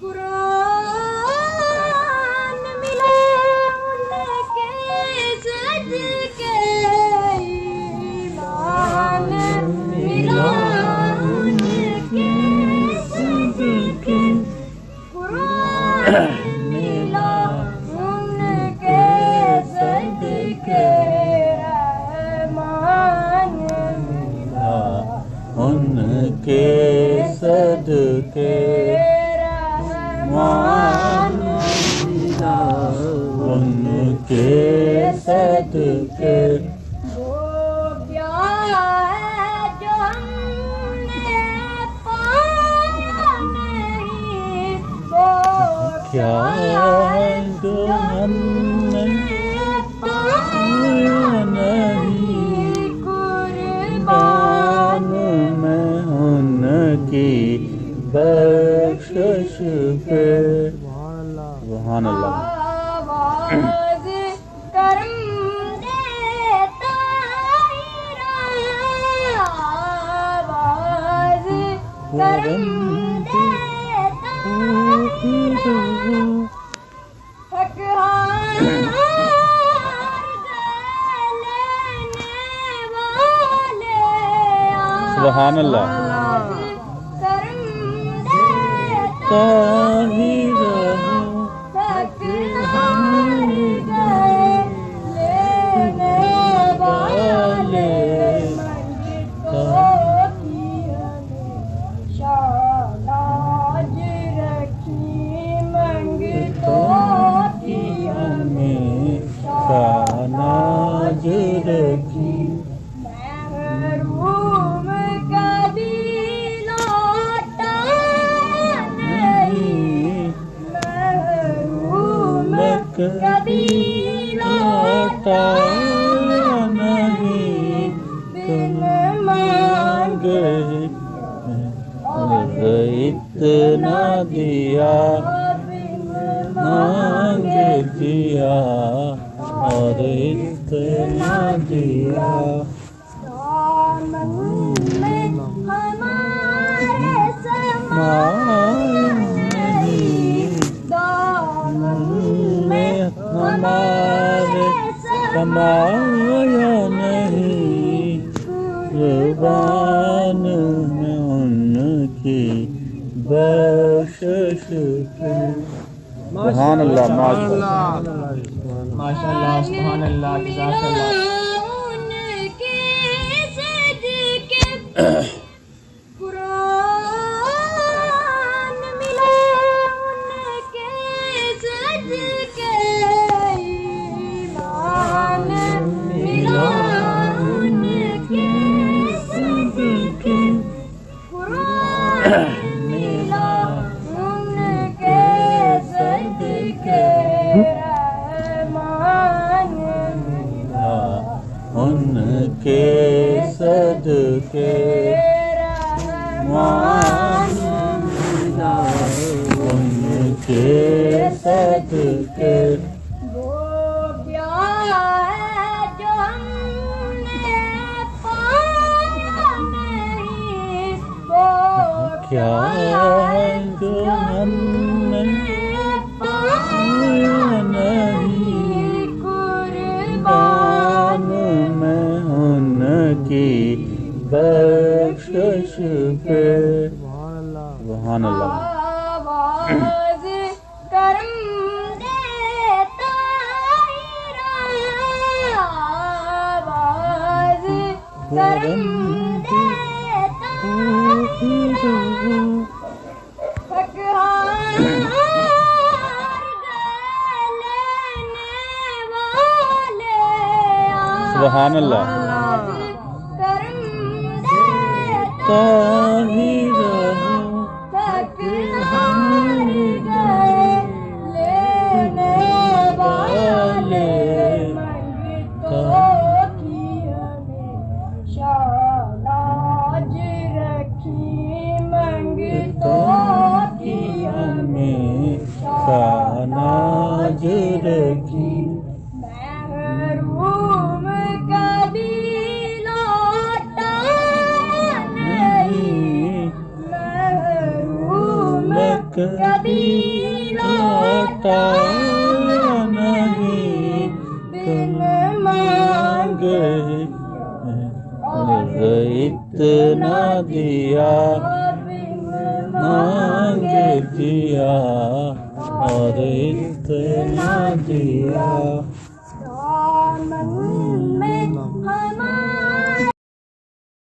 कुरान मिले उनके सदके, ईमान मिला उनके सदके, कुरान मिला उनके सदके, रहमान मिला उनके सदके, रहमान मिला उनके सदके। वो क्या है जो हमने पाया नहीं, वो क्या है जो हमने पाया नहीं, कुर्बान में उनकी बख्शिश पे। सुभान अल्लाह। आवाज़ करम देता आवाज़ करम देता हक हार लेने वाले, सुभान अल्लाह। करम देता ताही रहूं हक हार गए लेने वाले, मंगितो की हमें शानाज रखी, मंगितो की हमें शानाज रखी। महरूम कभी लौटा नहीं, महरूम कभी लौटा नहीं, बिन मांगे इतना दिया बिन मांगे दिया और इतना दिया। दामन में हमारे समा नहीं, दामन में हमारे समाया नहीं, जुबान में उनकी बख्शिश पे। सुभान अल्लाह। माशाअल्लाह, सुभान अल्लाह, जज़ाकल्लाह। उनके सदके कुरान मिले उनके सदके, ईमान मिला उनके सदके, कुरान मिला उनके सदके, रहमान मिला उनके सदके, रहमान मिला उनके सदके। वो क्या है जो हमने पाया नहीं, वो क्या है जो हमने पाया नहीं, कुर्बान में उनकी बख्शिश पे। सुभान अल्लाह। आवाज़ करम देता आवाज़ करम देता हक हार लेने वाले, सुभान अल्लाह। करम देता ताही रहूं हक हार गए लेने वाले, मंगितो की हमें शानाज रखी, मंगितो की हमें शानाज रखी। महरूम कभी लौटा नहीं, कभी लौटा नहीं बिन मांगे और इतना दिया बिन मांगे दिया और इतना दिया दामन